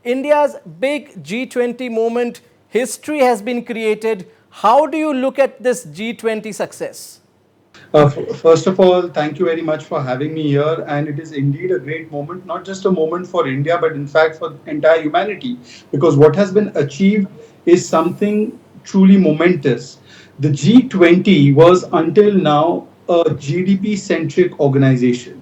India's big G20 moment, history has been created. How do you look at this G20 success? First of all, thank you very much for having me here. And it is indeed a great moment, not just a moment for India, but in fact for entire humanity. Because what has been achieved is something truly momentous. The G20 was until now a GDP centric organization.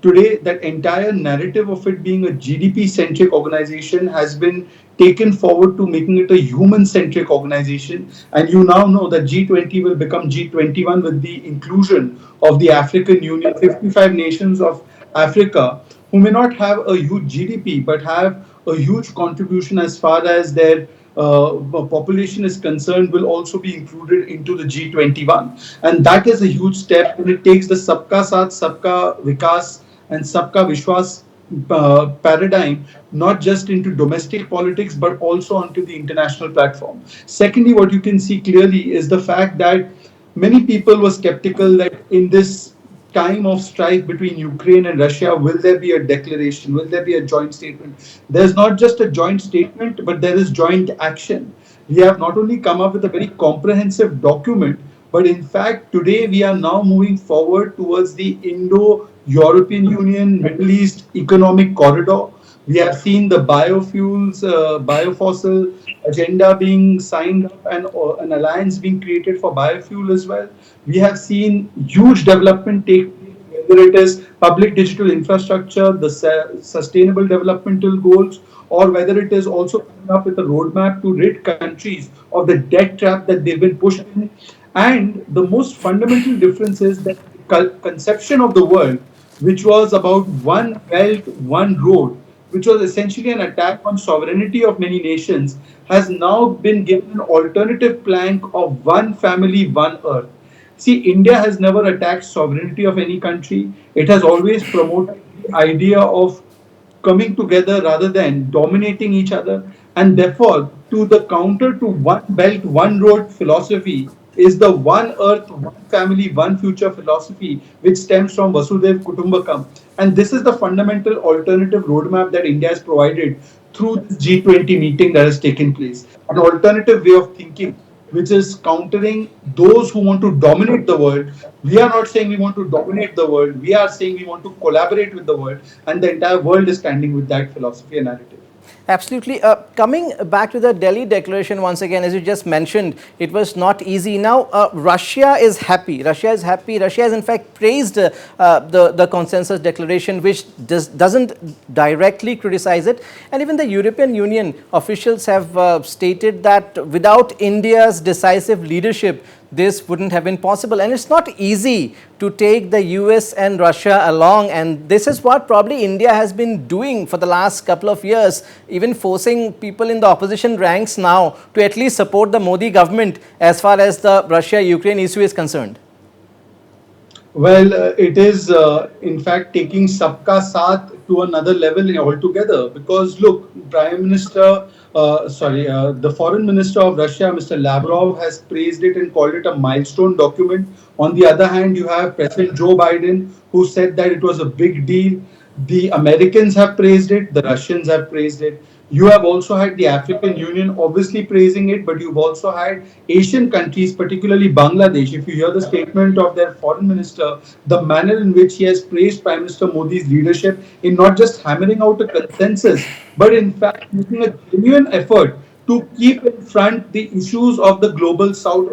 Today, that entire narrative of it being a GDP centric organization has been taken forward to making it a human centric organization. And you now know that G20 will become G21 with the inclusion of the African Union, 55 nations of Africa, who may not have a huge GDP but have a huge contribution as far as their population is concerned, will also be included into the G21. And that is a huge step, and it takes the Sabka Saath, Sabka Vikas, and Sabka Vishwas paradigm not just into domestic politics but also onto the international platform. Secondly, what you can see clearly is the fact that many people were skeptical that in this time of strife between Ukraine and Russia, will there be a declaration? Will there be a joint statement? There's not just a joint statement, but there is joint action. We have not only come up with a very comprehensive document, but in fact, today we are now moving forward towards the Indo European Union Middle East Economic Corridor. We have seen the biofuels, biofossil agenda being signed up, and an alliance being created for biofuel as well. We have seen huge development take place, whether it is public digital infrastructure, the sustainable developmental goals, or whether it is also coming up with a roadmap to rid countries of the debt trap that they've been pushed in. And the most fundamental difference is that the conception of the world, which was about one belt, one road, which was essentially an attack on sovereignty of many nations, has now been given an alternative plank of one family, one earth. See, India has never attacked sovereignty of any country. It has always promoted the idea of coming together rather than dominating each other. And therefore, to the counter to one belt, one road philosophy is the one earth, one family, one future philosophy, which stems from Vasudev Kutumbakam. And this is the fundamental alternative roadmap that India has provided through this G20 meeting that has taken place. An alternative way of thinking, which is countering those who want to dominate the world. We are not saying we want to dominate the world. We are saying we want to collaborate with the world. And the entire world is standing with that philosophy and narrative. Absolutely. Coming back to the Delhi Declaration once again, as you just mentioned, it was not easy. Now, Russia is happy. Russia is happy. Russia has in fact praised the consensus declaration, which doesn't directly criticize it. And even the European Union officials have stated that without India's decisive leadership, this wouldn't have been possible. And it's not easy to take the US and Russia along, and this is what probably India has been doing for the last couple of years, even forcing people in the opposition ranks now to at least support the Modi government as far as the Russia-Ukraine issue is concerned. Well, it is in fact taking Sabka Saath to another level altogether. Because look, the Foreign Minister of Russia, Mr. Lavrov, has praised it and called it a milestone document. On the other hand, you have President Joe Biden, who said that it was a big deal. The Americans have praised it, the Russians have praised it. You have also had the African Union obviously praising it, but you've also had Asian countries, particularly Bangladesh. If you hear the statement of their foreign minister, the manner in which he has praised Prime Minister Modi's leadership in not just hammering out a consensus, but in fact making a genuine effort to keep in front the issues of the global south,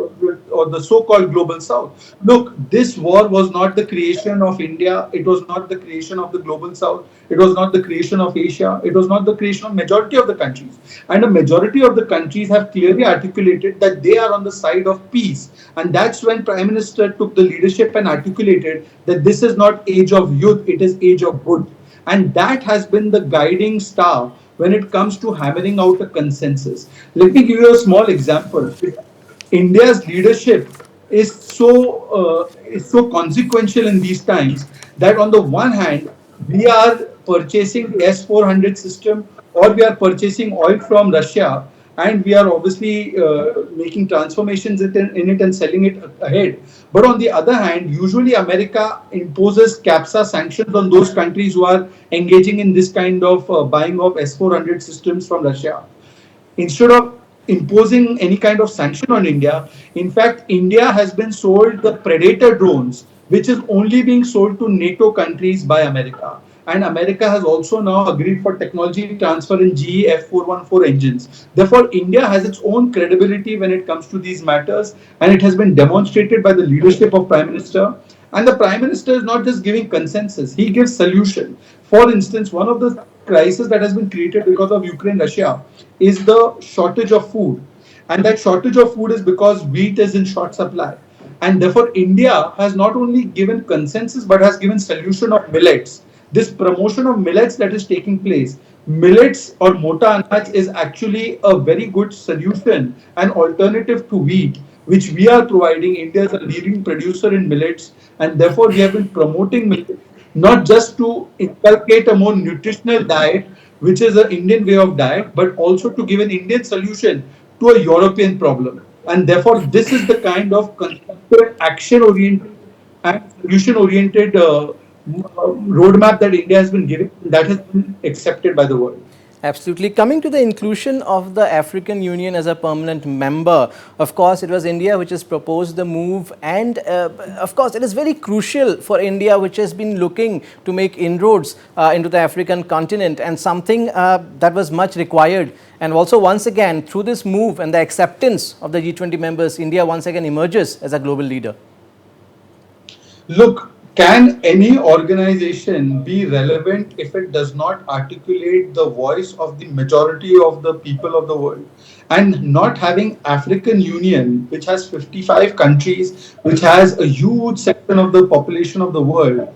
or the so-called global south. Look, this war was not the creation of India. It was not the creation of the global south. It was not the creation of Asia. It was not the creation of majority of the countries. And a majority of the countries have clearly articulated that they are on the side of peace. And that's when Prime Minister took the leadership and articulated that this is not age of youth, it is age of wood. And that has been the guiding star when it comes to hammering out a consensus. Let me give you a small example. India's leadership is so consequential in these times that on the one hand, we are purchasing the S-400 system, or we are purchasing oil from Russia, and we are obviously making transformations in it and selling it ahead. But on the other hand, usually America imposes CAPSA sanctions on those countries who are engaging in this kind of buying of S-400 systems from Russia. Instead of imposing any kind of sanction on India, in fact, India has been sold the Predator drones, which is only being sold to NATO countries by America. And America has also now agreed for technology transfer in GE F414 engines. Therefore, India has its own credibility when it comes to these matters, and it has been demonstrated by the leadership of Prime Minister. And the Prime Minister is not just giving consensus, he gives solution. For instance, one of the crises that has been created because of Ukraine Russia is the shortage of food, and that shortage of food is because wheat is in short supply, and therefore India has not only given consensus but has given solution of millets. This promotion of millets that is taking place, millets or mota anaj is actually a very good solution and alternative to wheat, which we are providing. India is a leading producer in millets, and therefore we have been promoting millets not just to inculcate a more nutritional diet, which is an Indian way of diet, but also to give an Indian solution to a European problem. And therefore, this is the kind of constructive, action oriented and solution oriented roadmap that India has been given, that has been accepted by the world. Absolutely. Coming to the inclusion of the African Union as a permanent member, of course, it was India which has proposed the move, and of course, it is very crucial for India, which has been looking to make inroads into the African continent, and something that was much required. And also, once again, through this move and the acceptance of the G20 members, India once again emerges as a global leader. Look, can any organization be relevant if it does not articulate the voice of the majority of the people of the world? And not having African Union, which has 55 countries, which has a huge section of the population of the world,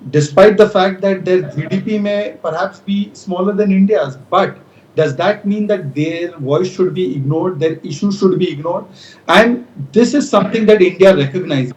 despite the fact that their GDP may perhaps be smaller than India's, but does that mean that their voice should be ignored, their issues should be ignored? And this is something that India recognizes.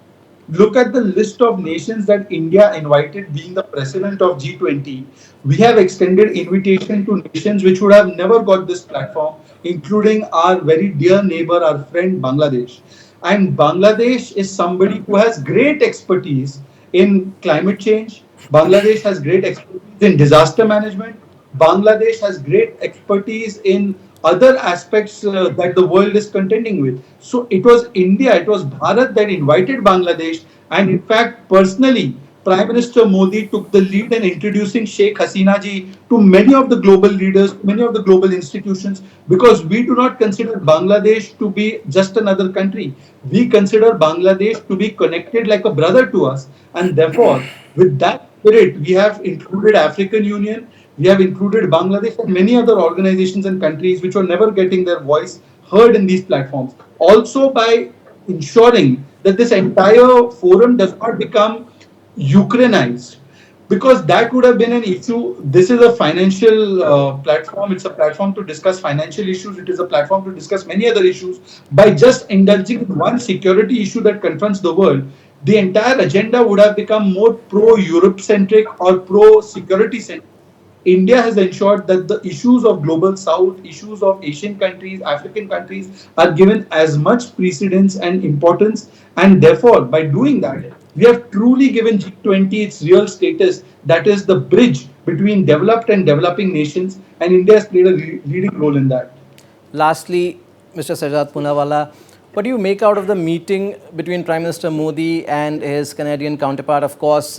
Look at the list of nations that India invited being the president of G20. We have extended invitation to nations which would have never got this platform, including our very dear neighbor, our friend Bangladesh. And Bangladesh is somebody who has great expertise in climate change. Bangladesh has great expertise in disaster management. Bangladesh has great expertise in other aspects that the world is contending with. So it was India, it was Bharat that invited Bangladesh, and in fact, personally, Prime Minister Modi took the lead in introducing Sheikh Hasina ji to many of the global leaders, many of the global institutions, because we do not consider Bangladesh to be just another country. We consider Bangladesh to be connected like a brother to us, and therefore, with that spirit, we have included African Union, we have included Bangladesh and many other organizations and countries which were never getting their voice heard in these platforms. Also, by ensuring that this entire forum does not become Ukrainized, because that would have been an issue. This is a financial platform. It's a platform to discuss financial issues. It is a platform to discuss many other issues. By just indulging in one security issue that confronts the world, the entire agenda would have become more pro-Europe centric or pro-security centric. India has ensured that the issues of global south, issues of Asian countries, African countries are given as much precedence and importance. And therefore, by doing that, we have truly given G20 its real status, that is the bridge between developed and developing nations. And India has played a leading role in that. Lastly, Mr. Shehzaad Poonawala, what do you make out of the meeting between Prime Minister Modi and his Canadian counterpart? Of course,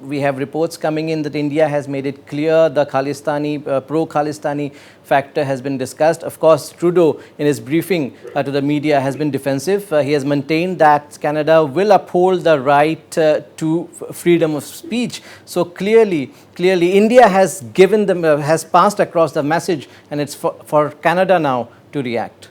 we have reports coming in that India has made it clear the Khalistani, pro-Khalistani factor has been discussed. Of course, Trudeau, in his briefing to the media, has been defensive. He has maintained that Canada will uphold the right to freedom of speech. So clearly, India has given them, has passed across the message, and it's for Canada now to react.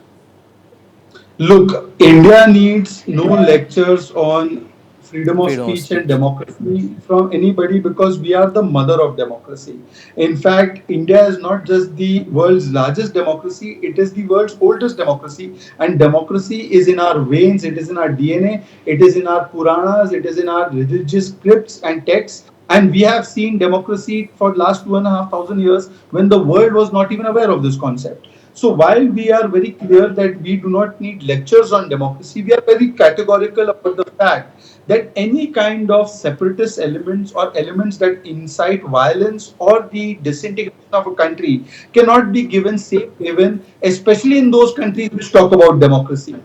Look, India needs no lectures on freedom of speech and democracy from anybody, because we are the mother of democracy. In fact, India is not just the world's largest democracy, it is the world's oldest democracy. And democracy is in our veins, it is in our DNA, it is in our Puranas, it is in our religious scripts and texts. And we have seen democracy for the last 2,500 years when the world was not even aware of this concept. So while we are very clear that we do not need lectures on democracy, we are very categorical about the fact that any kind of separatist elements or elements that incite violence or the disintegration of a country cannot be given safe haven, especially in those countries which talk about democracy.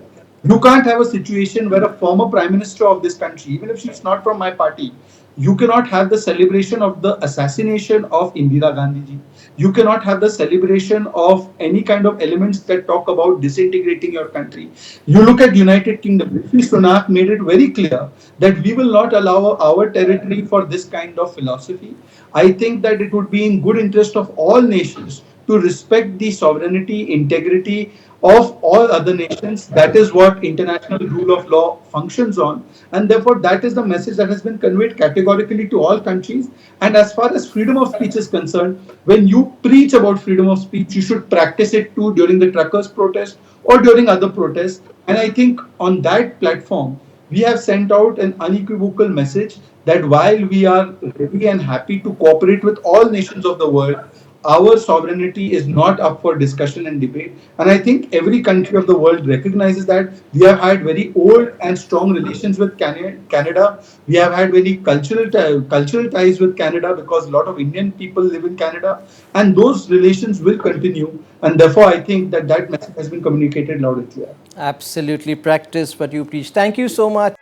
You can't have a situation where a former prime minister of this country, even if she's not from my party, you cannot have the celebration of the assassination of Indira Gandhi ji. You cannot have the celebration of any kind of elements that talk about disintegrating your country. You look at United Kingdom. Rishi Sunak made it very clear that we will not allow our territory for this kind of philosophy. I think that it would be in good interest of all nations to respect the sovereignty, integrity of all other nations. That is what international rule of law functions on. And therefore, that is the message that has been conveyed categorically to all countries. And as far as freedom of speech is concerned, when you preach about freedom of speech, you should practice it too during the truckers' protest or during other protests. And I think on that platform, we have sent out an unequivocal message that while we are ready and happy to cooperate with all nations of the world, our sovereignty is not up for discussion and debate. And I think every country of the world recognizes that. We have had very old and strong relations with Canada. We have had very cultural ties with Canada because a lot of Indian people live in Canada. And those relations will continue. And therefore, I think that that message has been communicated loud and clear. Absolutely, practice what you preach. Thank you so much.